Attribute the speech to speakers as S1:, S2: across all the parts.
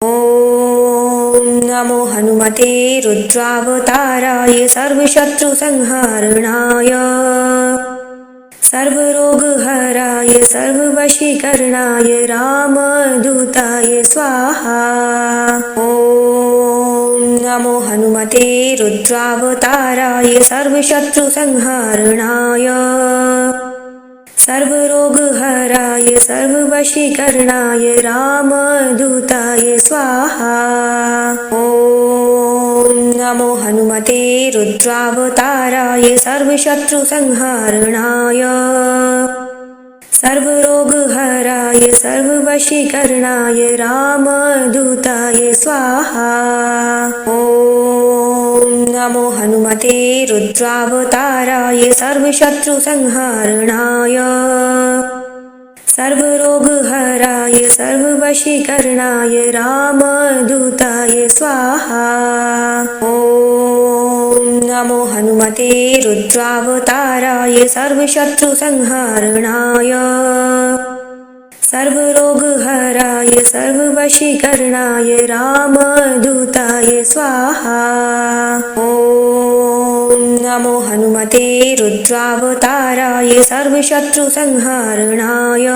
S1: ॐ नमो हनुमते रुद्रावताराय सर्वशत्रुसंहारणाय सर्वरोगहराय सर्ववशीकरणाय रामदूताय स्वाहा। ॐ नमो हनुमते रुद्रावताराय सर्वशत्रुसंहारणाय सर्वरोगहराय सर्ववशीकरणाय रामदूताय स्वाहा। ॐ नमो हनुमते रुद्रावताराय सर्वशत्रुसंहारणाय सर्वरोगहराय सर्ववशीकरणाय रामदूताय स्वाहा। ॐ नमो हनुमते रुद्रावताराय सर्वशत्रुसंहारणाय सर्वरोगहराय सर्ववशीकरणाय रामदूताय स्वाहा। ॐ नमो हनुमते रुद्रावताराय सर्वशत्रुसंहारणाय सर्वरोगहराय सर्ववशीकरणाय रामदूताय स्वाहा। ॐ नमो हनुमते रुद्रावताराय सर्वशत्रुसंहारणाय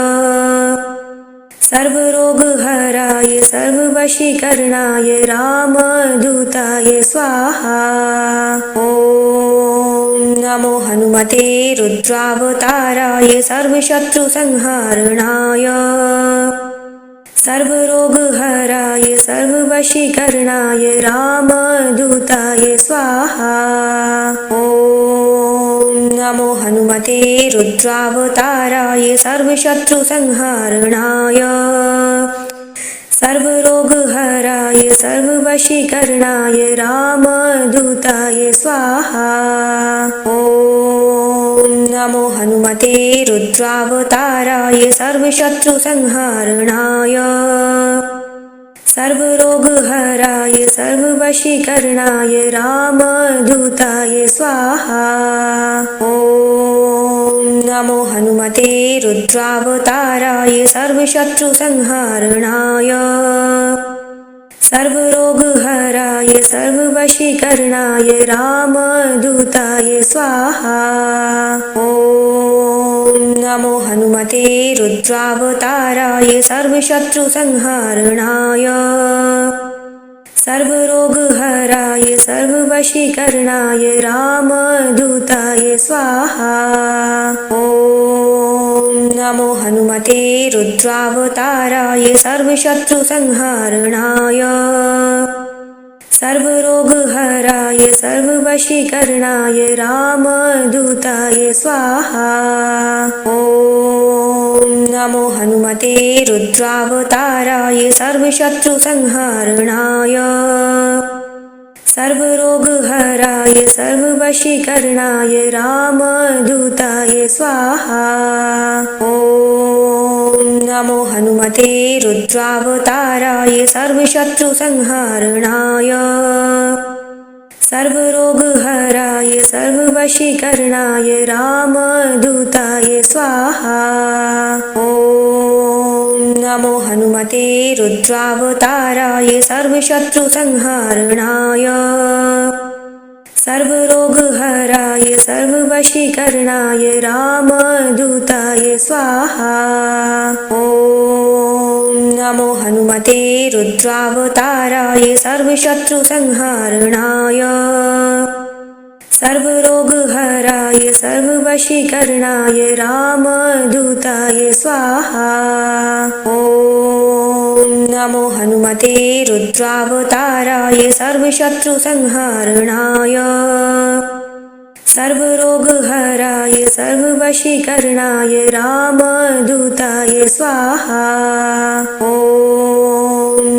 S1: सर्वरोगहराय सर्ववशीकरणाय रामदूताय स्वाहा। ॐ नमो हनुमते रुद्रावताराय सर्वशत्रुसंहारणाय सर्वरोगहराय सर्ववशीकरणाय रामदूताय स्वाहा। ॐ नमो हनुमते रुद्रावताराय सर्वशत्रुसंहारणाय सर्वरोगहराय सर्ववशीकरणाय रामदूताय स्वाहा। ॐ नमो हनुमते रुद्रावताराय सर्वशत्रुसंहारणाय सर्वरोगहराय सर्ववशीकरणाय रामदूताय स्वाहा। ॐ नमो हनुमते रुद्रावताराय सर्वशत्रुसंहारणाय सर्वरोगहराय सर्ववशीकरणाय रामदूताय स्वाहा। ॐ नमो हनुमते रुद्रावताराय सर्वशत्रुसंहारणाय सर्वरोगहराय सर्ववशीकरणाय रामदूताय स्वाहा। ॐ नमो हनुमते रुद्रावताराय सर्वशत्रुसंहारणाय सर्वरोगहराय सर्ववशीकरणाय रामदूताय स्वाहा। ॐ नमो हनुमते रुद्रावताराय सर्वशत्रुसंहारणाय सर्वरोगहराय सर्ववशीकरणाय रामदूताय स्वाहा। ॐ नमो हनुमते रुद्रावताराय सर्वशत्रुसंहारणाय सर्वरोगहराय सर्ववशीकरणाय रामदूताय स्वाहा। ॐ नमो हनुमते रुद्रावताराय सर्वशत्रुसंहारणाय सर्वरोगहराय सर्ववशीकरणाय रामदूताय स्वाहा। ॐ नमो हनुमते रुद्रावताराय सर्वशत्रुसंहारणाय सर्वरोगहराय सर्ववशीकरणाय रामदूताय स्वाहा। ॐ नमो हनुमते रुद्रावताराय सर्वशत्रुसंहारणाय सर्वरोगहराय सर्ववशीकरणाय रामदूताय स्वाहा। ॐ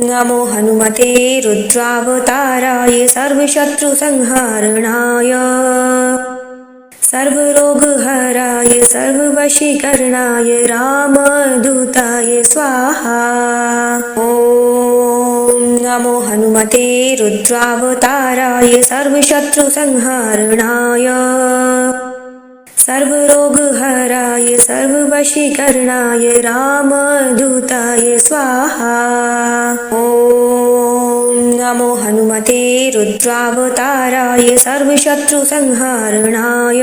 S1: नमो हनुमते रुद्रावताराय सर्वशत्रुसंहारणाय सर्वरोगहराय सर्ववशीकरणाय रामदूताय स्वाहा। ॐ नमो हनुमते रुद्रावताराय सर्वशत्रुसंहारणाय सर्वरोगहराय सर्ववशीकरणाय रामदूताय स्वाहा। ॐ नमो हनुमते रुद्रावताराय सर्वशत्रुसंहारणाय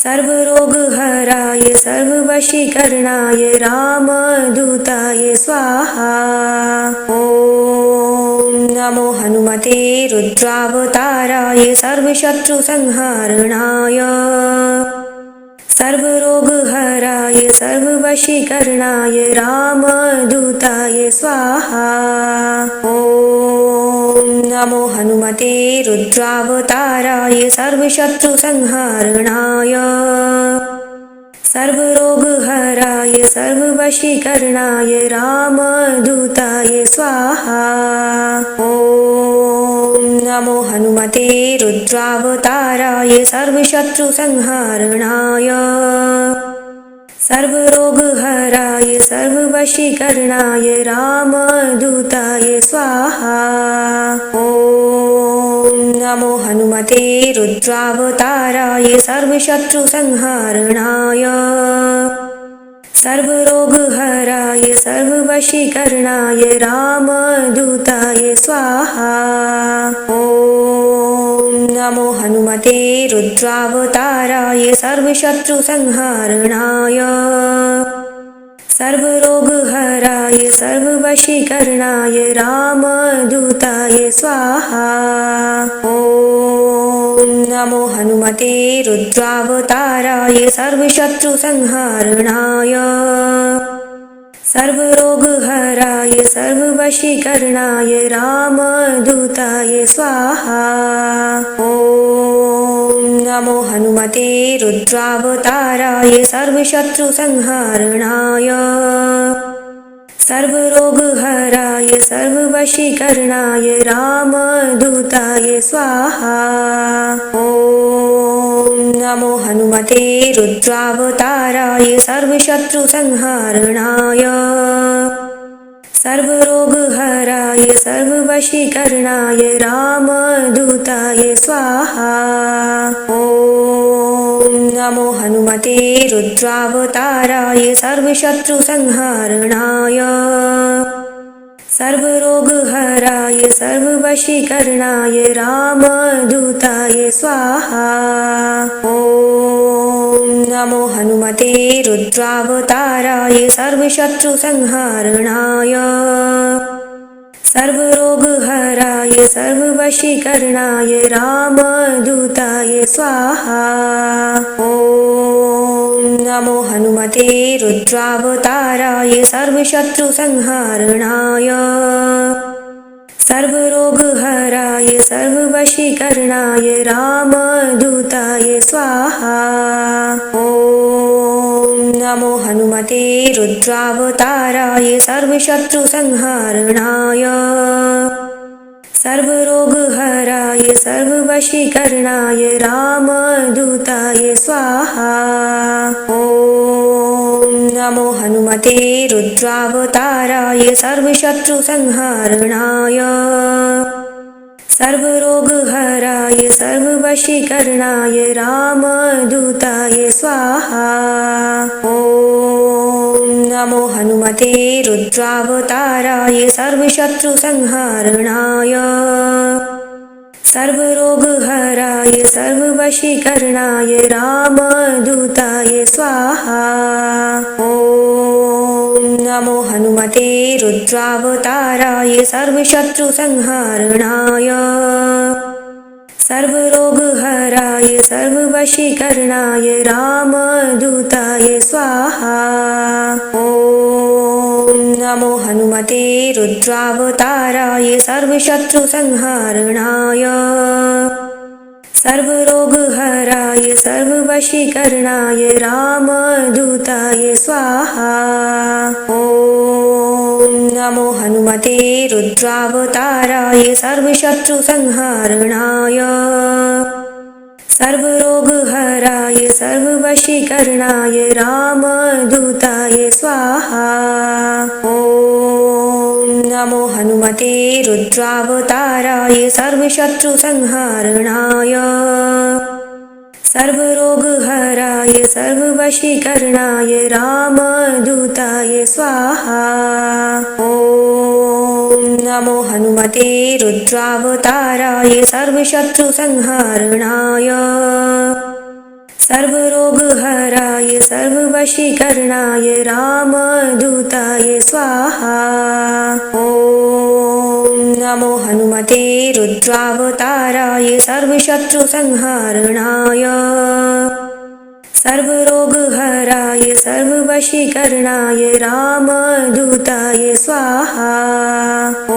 S1: सर्वरोगहराय सर्ववशीकरणाय रामदूताय स्वाहा। ॐ नमो हनुमते रुद्रावताराय सर्वशत्रुसंहारणाय सर्वरोगहराय सर्ववशीकरणाय रामदूताय स्वाहा। ॐ नमो हनुमते रुद्रावताराय सर्वशत्रुसंहारणाय सर्वरोगहराय सर्ववशीकरणाय रामदूताय स्वाहा। ॐ नमो हनुमते रुद्रावताराय सर्वशत्रुसंहारणाय सर्वरोगहराय सर्ववशीकरणाय रामदूताय स्वाहा। ॐ नमो हनुमते रुद्रावताराय सर्वशत्रुसंहारणाय सर्वरोगहराय सर्ववशीकरणाय रामदूताय स्वाहा। ॐ नमो हनुमते रुद्रावताराय सर्वशत्रुसंहारणाय सर्वरोगहराय सर्ववशीकरणाय रामदूताय स्वाहा। ॐ नमो हनुमते रुद्रावताराय सर्वशत्रुसंहारणाय सर्वरोगहराय सर्ववशीकरणाय रामदूताय स्वाहा। ॐ नमो हनुमते रुद्रावताराय सर्वशत्रुसंहारणाय सर्वरोगहराय सर्ववशीकरणाय रामदूताय स्वाहा। ॐ नमो हनुमते रुद्रावताराय सर्वशत्रुसंहारणाय सर्वरोगहराय सर्ववशीकरणाय रामदूताय स्वाहा। ॐ नमो हनुमते रुद्रावताराय सर्वशत्रुसंहारणाय सर्वरोगहराय सर्ववशीकरणाय रामदूताय स्वाहा। ॐ नमो हनुमते रुद्रावताराय सर्वशत्रुसंहारणाय सर्वरोगहराय सर्ववशीकरणाय रामदूताय स्वाहा। ॐ नमो हनुमते रुद्रावताराय सर्वशत्रुसंहारणाय सर्वरोगहराय सर्ववशीकरणाय रामदूताय स्वाहा। ॐ नमो हनुमते रुद्रावताराय सर्वशत्रुसंहारणाय सर्वरोगहराय सर्ववशीकरणाय रामदूताय स्वाहा। ॐ नमो हनुमते रुद्रावताराय सर्वशत्रुसंहारणाय सर्वरोगहराय सर्ववशीकरणाय रामदूताय स्वाहा। ॐ नमो हनुमते रुद्रावताराय सर्वशत्रुसंहारणाय सर्वरोगहराय सर्ववशीकरणाय रामदूताय स्वाहा। ॐ नमो हनुमते रुद्रावताराय सर्वशत्रुसंहारणाय सर्वरोगहराय सर्ववशीकरणाय रामदूताय स्वाहा। ॐ नमो हनुमते रुद्रावताराय सर्वशत्रुसंहारणाय सर्वरोगहराय सर्ववशीकरणाय रामदूताय स्वाहा। ॐ नमो हनुमते रुद्रावताराय सर्वशत्रुसंहारणाय सर्वरोगहराय सर्ववशीकरणाय रामदूताय स्वाहा। ॐ नमो हनुमते रुद्रावताराय सर्वशत्रुसंहारणाय सर्वरोगहराय सर्ववशीकरणाय रामदूताय स्वाहा। ॐ नमो हनुमते रुद्रावताराय सर्वशत्रुसंहारणाय सर्वरोगहराय सर्ववशीकरणाय रामदूताय स्वाहा। ॐ नमो हनुमते रुद्रावताराय सर्वशत्रुसंहारणाय सर्वरोगहराय सर्ववशीकरणाय रामदूताय स्वाहा। ॐ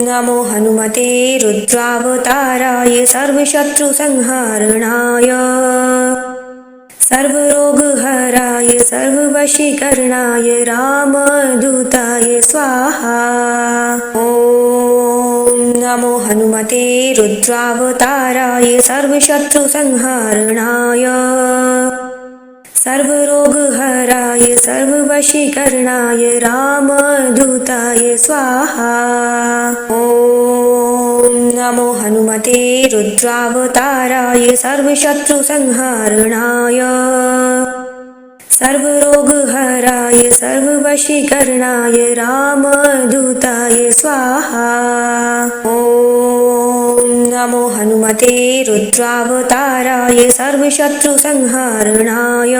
S1: नमो हनुमते रुद्रावताराय सर्वशत्रुसंहारणाय सर्वरोगहराय सर्ववशीकरणाय रामदूताय स्वाहा। ॐ नमो हनुमते रुद्रावताराय सर्वशत्रुसंहारणाय सर्वरोगहराय सर्ववशीकरणाय रामदूताय स्वाहा। ॐ नमो हनुमते रुद्रावताराय सर्वशत्रुसंहारणाय सर्वरोगहराय सर्ववशीकरणाय रामदूताय स्वाहा। ॐ नमो हनुमते रुद्रावताराय सर्वशत्रुसंहारणाय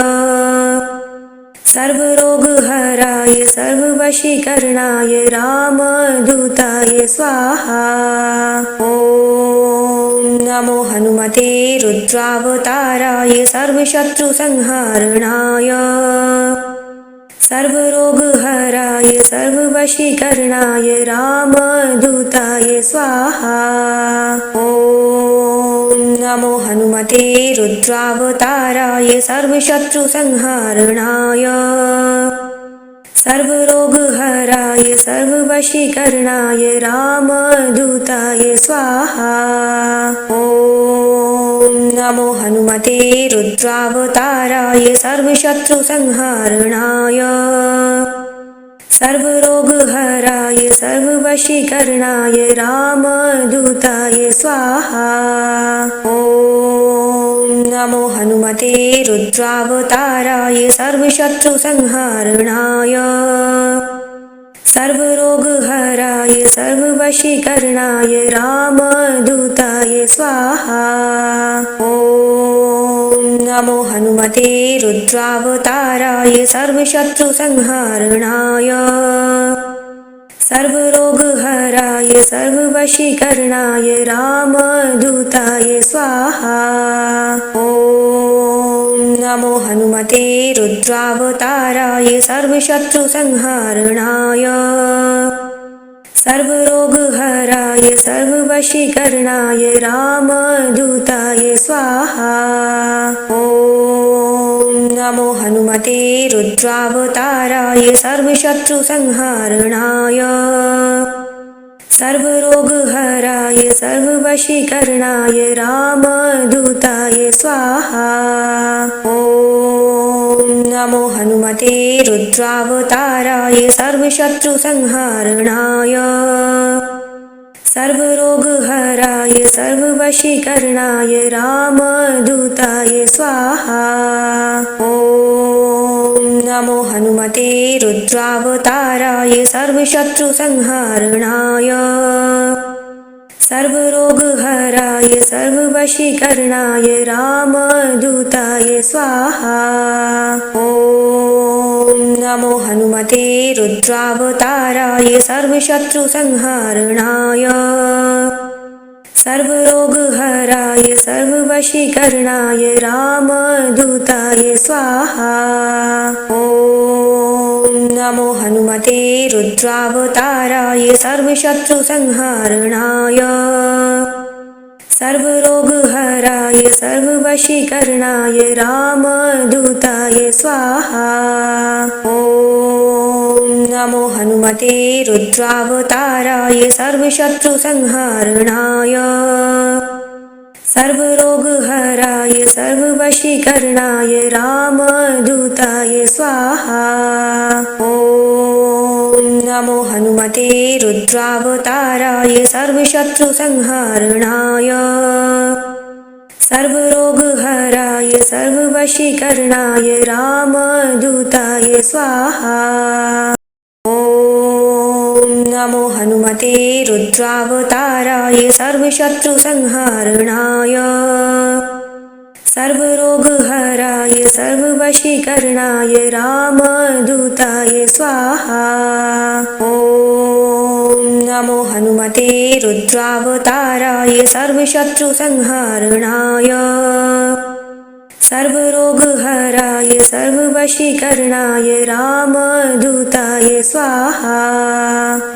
S1: सर्वरोगहराय सर्ववशीकरणाय रामदूताय स्वाहा। ॐ नमो हनुमते रुद्रावताराय सर्वशत्रुसंहारणाय सर्वरोगहराय सर्ववशीकरणाय रामदूताय स्वाहा। ॐ नमो हनुमते रुद्रावताराय सर्वशत्रुसंहारणाय सर्वरोगहराय सर्ववशीकरणाय रामदूताय स्वाहा। ॐ नमो हनुमते रुद्रावताराय सर्वशत्रुसंहारणाय सर्वरोगहराय सर्ववशीकरणाय रामदूताय स्वाहा। ॐ नमो हनुमते रुद्रावताराय सर्वशत्रुसंहारणाय सर्वरोगहराय सर्ववशीकरणाय रामदूताय स्वाहा। ॐ नमो हनुमते रुद्रावताराय सर्वशत्रुसंहारणाय सर्वरोगहराय सर्ववशीकरणाय रामदूताय स्वाहा। ॐ नमो हनुमते रुद्रावताराय सर्वशत्रुसंहारणाय सर्वरोगहराय सर्ववशीकरणाय रामदूताय स्वाहा। ॐ नमो हनुमते रुद्रावताराय सर्वशत्रुसंहारणाय सर्वरोगहराय सर्ववशीकरणाय रामदूताय स्वाहा। ॐ नमो हनुमते रुद्रावताराय सर्वशत्रुसंहारणाय सर्वरोगहराय सर्ववशीकरणाय रामदूताय स्वाहा। ॐ नमो हनुमते रुद्रावताराय सर्वशत्रुसंहारणाय सर्वरोगहराय सर्ववशीकरणाय रामदूताय स्वाहा। ॐ नमो हनुमते रुद्रावताराय सर्वशत्रुसंहारणाय सर्वरोगहराय सर्ववशीकरणाय रामदूताय स्वाहा। ॐ नमो हनुमते रुद्रावताराय सर्वशत्रुसंहारणाय सर्वरोगहराय सर्ववशीकरणाय रामदूताय स्वाहा। ॐ नमो हनुमते रुद्रावताराय सर्वशत्रुसंहारणाय सर्वरोगहराय सर्ववशीकरणाय रामदूताय स्वाहा। ॐ नमो हनुमते रुद्रावताराय सर्वशत्रुसंहारणाय सर्वरोगहराय सर्ववशीकरणाय रामदूताय स्वाहा। ॐ नमो हनुमते रुद्रावताराय सर्वशत्रुसंहारणाय सर्वरोगहराय सर्ववशीकरणाय रामदूताय स्वाहा। ॐ नमो हनुमते रुद्रावताराय सर्वशत्रुसंहारणाय सर्वरोगहराय सर्ववशीकरणाय रामदूताय स्वाहा।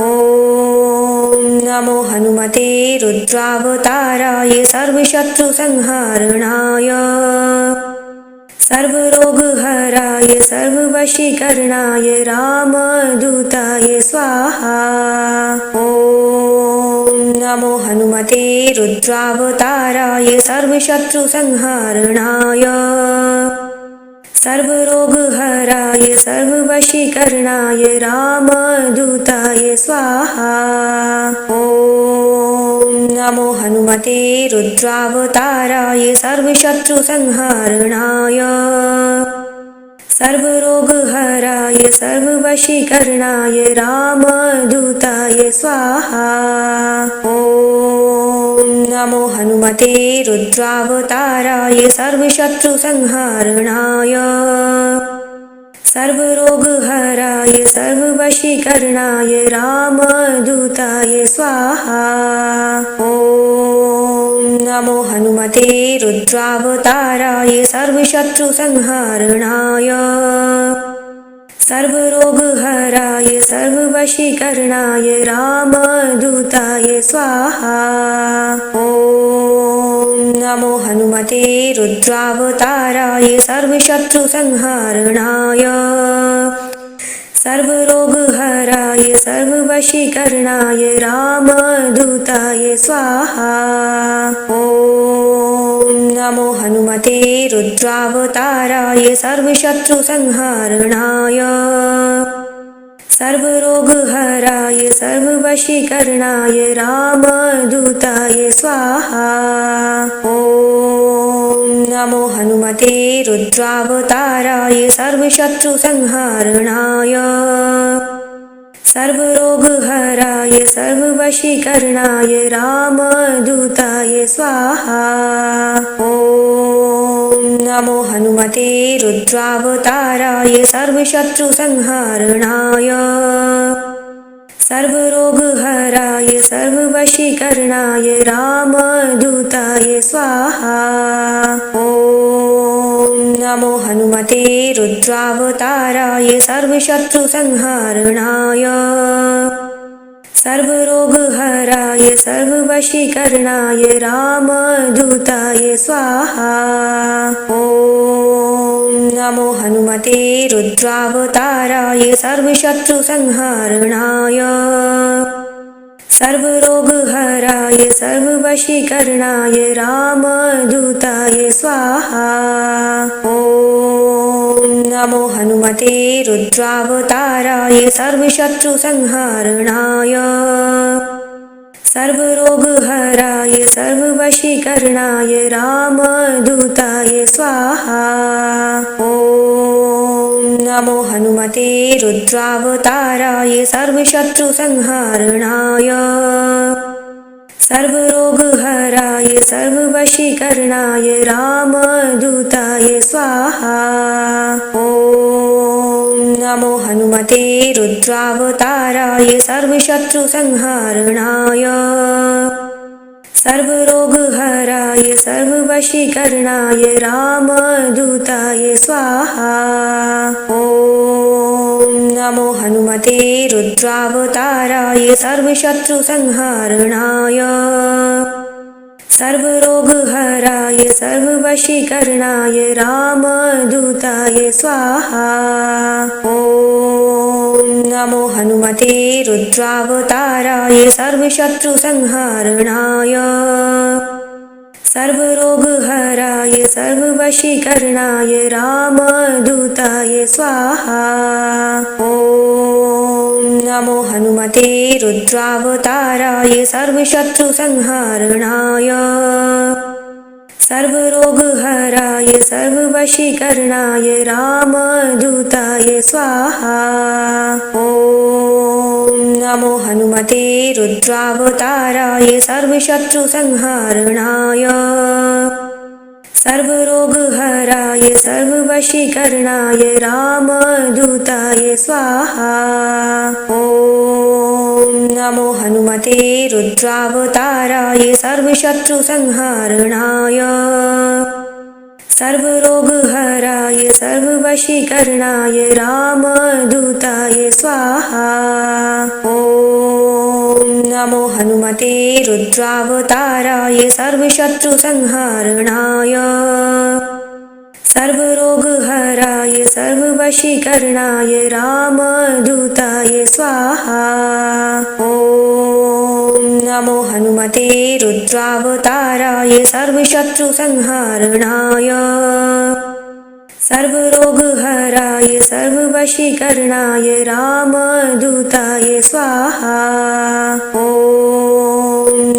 S1: ॐ नमो हनुमते रुद्रावताराय सर्वशत्रुसंहारणाय सर्वरोगहराय सर्ववशीकरणाय रामदूताय स्वाहा। ॐ नमो हनुमते रुद्रावताराय सर्वशत्रुसंहारणाय सर्वरोगहराय सर्ववशीकरणाय रामदूताय स्वाहा। ॐ नमो हनुमते रुद्रावताराय सर्वशत्रुसंहारणाय सर्वरोगहराय सर्ववशीकरणाय रामदूताय स्वाहा। ॐ नमो हनुमते रुद्रावताराय सर्वशत्रुसंहारणाय सर्वरोगहराय सर्ववशीकरणाय रामदूताय स्वाहा। ॐ नमो हनुमते रुद्रावताराय सर्वशत्रुसंहारणाय सर्वरोगहराय सर्ववशीकरणाय रामदूताय स्वाहा। ॐ नमो हनुमते रुद्रावताराय सर्वशत्रुसंहारणाय सर्वरोगहराय सर्ववशीकरणाय रामदूताय स्वाहा। ॐ नमो हनुमते रुद्रावताराय सर्वशत्रुसंहारणाय सर्वरोगहराय सर्ववशीकरणाय रामदूताय स्वाहा। ॐ नमो हनुमते रुद्रावताराय सर्वशत्रुसंहारणाय सर्वरोगहराय सर्ववशीकरणाय रामदूताय स्वाहा। ॐ नमो हनुमते रुद्रावताराय सर्वशत्रुसंहारणाय सर्वरोगहराय सर्ववशीकरणाय रामदूताय स्वाहा। ॐ नमो हनुमते रुद्रावताराय सर्वशत्रुसंहारणाय सर्वरोगहराय सर्ववशीकरणाय रामदूताय स्वाहा। ॐ नमो हनुमते रुद्रावताराय सर्वशत्रुसंहारणाय सर्वरोगहराय सर्ववशीकरणाय रामदूताय स्वाहा। ॐ नमो हनुमते रुद्रावताराय सर्वशत्रुसंहारणाय सर्वरोगहराय सर्ववशीकरणाय रामदूताय स्वाहा। ॐ नमो हनुमते रुद्रावताराय सर्वशत्रुसंहारणाय सर्वरोगहराय सर्ववशीकरणाय रामदूताय स्वाहा। ॐ नमो हनुमते रुद्रावताराय सर्वशत्रुसंहारणाय सर्वरोगहराय सर्ववशीकरणाय रामदूताय स्वाहा। ॐ नमो हनुमते रुद्रावताराय सर्वशत्रुसंहारणाय सर्वरोगहराय सर्ववशीकरणाय रामदूताय स्वाहा। ॐ नमो हनुमते रुद्रावताराय सर्वशत्रुसंहारणाय सर्वरोगहराय सर्ववशीकरणाय रामदूताय स्वाहा। ॐ नमो हनुमते रुद्रावताराय सर्वशत्रुसंहारणाय सर्वरोगहराय सर्ववशीकरणाय रामदूताय स्वाहा। ॐ नमो हनुमते रुद्रावताराय सर्वशत्रुसंहारणाय सर्वरोगहराय सर्ववशीकरणाय रामदूताय स्वाहा। ॐ नमो हनुमते रुद्रावताराय सर्वशत्रुसंहारणाय सर्वरोगहराय सर्ववशीकरणाय रामदूताय स्वाहा। ॐ नमो हनुमते रुद्रावताराय सर्वशत्रुसंहारणाय सर्वरोगहराय सर्ववशीकरणाय रामदूताय स्वाहा। ॐ नमो हनुमते रुद्रावताराय सर्वशत्रुसंहारणाय सर्वरोगहराय सर्ववशीकरणाय रामदूताय स्वाहा। ॐ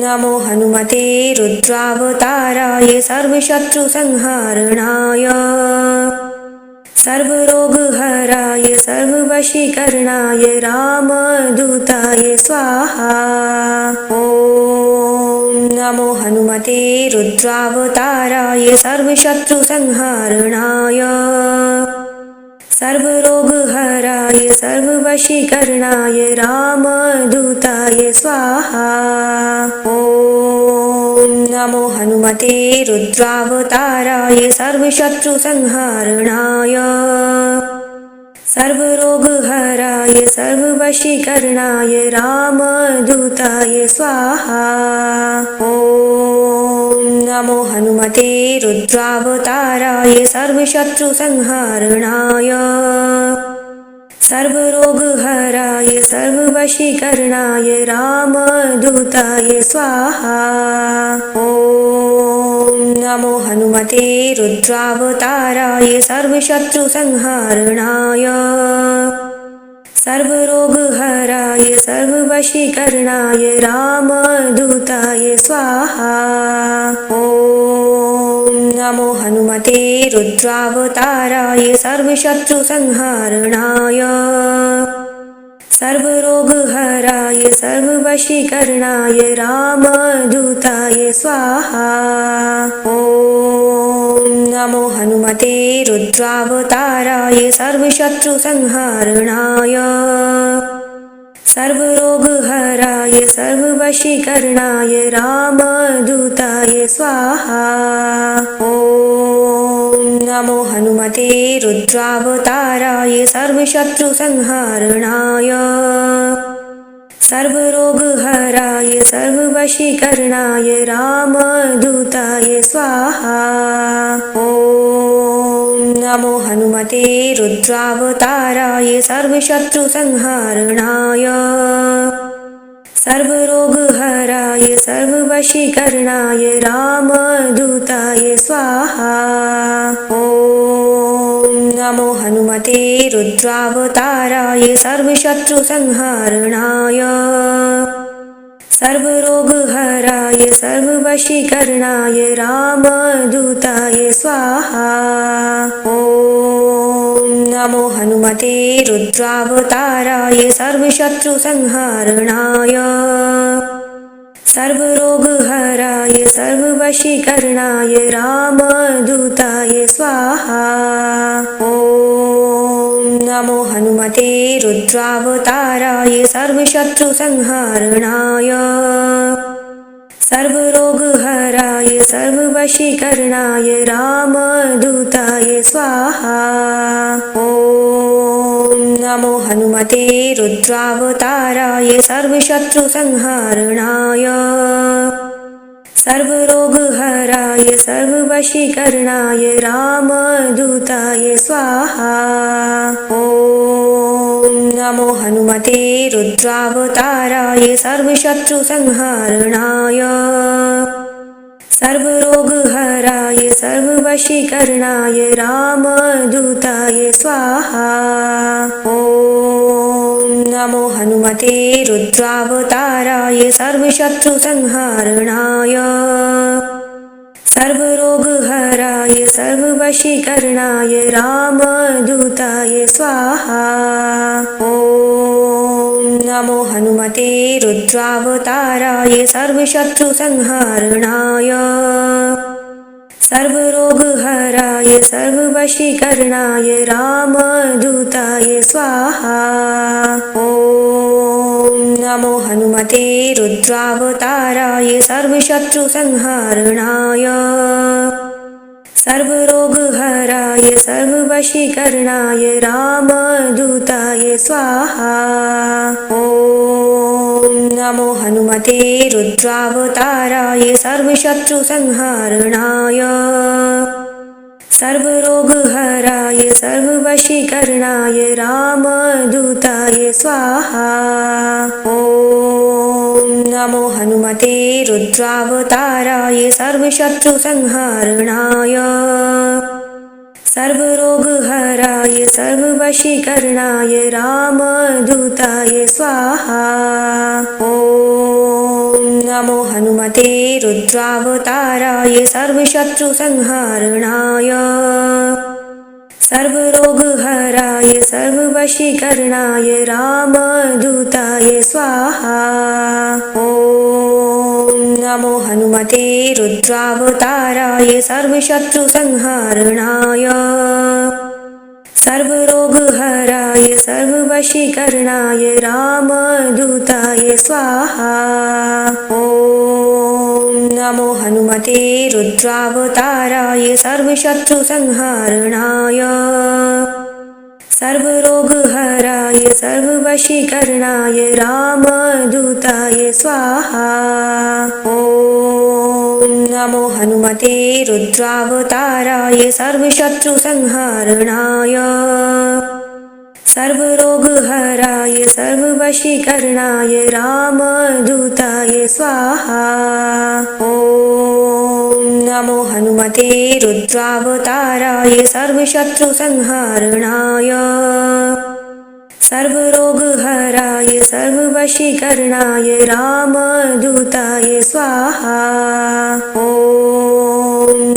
S1: नमो हनुमते रुद्रावताराय सर्वशत्रुसंहारणाय सर्वरोगहराय सर्ववशीकरणाय रामदूताय स्वाहा। ॐ नमो हनुमते रुद्रावताराय सर्वशत्रुसंहारणाय सर्वरोगहराय सर्ववशीकरणाय रामदूताय स्वाहा। ॐ नमो हनुमते रुद्रावताराय सर्वशत्रुसंहारणाय सर्वरोगहराय सर्ववशीकरणाय रामदूताय स्वाहा। ॐ नमो हनुमते रुद्रावताराय सर्वशत्रुसंहारणाय सर्वरोगहराय सर्ववशीकरणाय रामदूताय स्वाहा। ॐ नमो हनुमते रुद्रावताराय सर्वशत्रुसंहारणाय सर्वरोगहराय सर्ववशीकरणाय रामदूताय स्वाहा। ॐ नमो हनुमते रुद्रावताराय सर्वशत्रुसंहारणाय सर्वरोगहराय सर्ववशीकरणाय रामदूताय स्वाहा। ॐ नमो हनुमते रुद्रावताराय सर्वशत्रुसंहारणाय सर्वरोगहराय सर्ववशीकरणाय रामदूताय स्वाहा। ॐ नमो हनुमते रुद्रावताराय सर्वशत्रुसंहारणाय सर्वरोगहराय सर्ववशीकरणाय रामदूताय स्वाहा। ॐ नमो हनुमते रुद्रावताराय सर्वशत्रुसंहारणाय सर्वरोगहराय सर्ववशीकरणाय रामदूताय स्वाहा। ॐ नमो हनुमते रुद्रावताराय सर्वशत्रुसंहारणाय सर्वरोगहराय सर्ववशीकरणाय रामदूताय स्वाहा। ॐ नमो हनुमते रुद्रावताराय सर्वशत्रुसंहारणाय सर्वरोगहराय सर्ववशीकरणाय रामदूताय स्वाहा। ॐ नमो हनुमते रुद्रावताराय सर्वशत्रुसंहारणाय सर्वरोगहराय सर्ववशीकरणाय रामदूताय स्वाहा। ॐ नमो हनुमते रुद्रावताराय सर्वशत्रुसंहारणाय सर्वरोगहराय सर्ववशीकरणाय रामदूताय स्वाहा। ॐ नमो हनुमते रुद्रावताराय सर्वशत्रुसंहारणाय सर्वरोगहराय सर्ववशीकरणाय रामदूताय स्वाहा। ॐ नमो हनुमते रुद्रावताराय सर्वशत्रुसंहारणाय सर्वरोगहराय सर्ववशीकरणाय रामदूताय स्वाहा। ॐ नमो हनुमते रुद्रावताराय सर्वशत्रुसंहारणाय सर्वरोगहराय सर्ववशीकरणाय रामदूताय स्वाहा। ॐ नमो हनुमते रुद्रावताराय सर्वशत्रुसंहारणाय सर्वरोगहराय सर्ववशीकरणाय रामदूताय स्वाहा। ॐ नमो हनुमते रुद्रावताराय सर्वशत्रुसंहारणाय सर्वरोगहराय सर्ववशीकरणाय रामदूताय स्वाहा। ॐ नमो हनुमते रुद्रावताराय सर्वशत्रुसंहारणाय सर्वरोगहराय सर्ववशीकरणाय रामदूताय स्वाहा। ॐ नमो हनुमते रुद्रावताराय सर्वशत्रुसंहारणाय सर्वरोगहराय सर्ववशीकरणाय रामदूताय स्वाहा। ॐ नमो हनुमते रुद्रावताराय सर्वशत्रुसंहारणाय सर्वरोगहराय सर्ववशीकरणाय रामदूताय स्वाहा। ॐ नमो हनुमते रुद्रावताराय सर्वशत्रुसंहारणाय सर्वरोगहराय सर्ववशीकरणाय रामदूताय स्वाहा। ॐ नमो हनुमते रुद्रावताराय सर्वशत्रुसंहारणाय सर्वरोगहराय सर्ववशीकरणाय रामदूताय स्वाहा। ॐ नमो हनुमते रुद्रावताराय सर्वशत्रुसंहारणाय सर्वरोगहराय सर्ववशीकरणाय रामदूताय स्वाहा। ॐ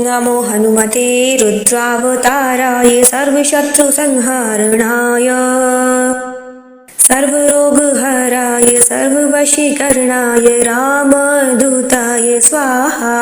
S1: नमो हनुमते रुद्रावताराय सर्वशत्रुसंहारणाय सर्वरोगहराय सर्ववशीकरणाय रामदूताय स्वाहा।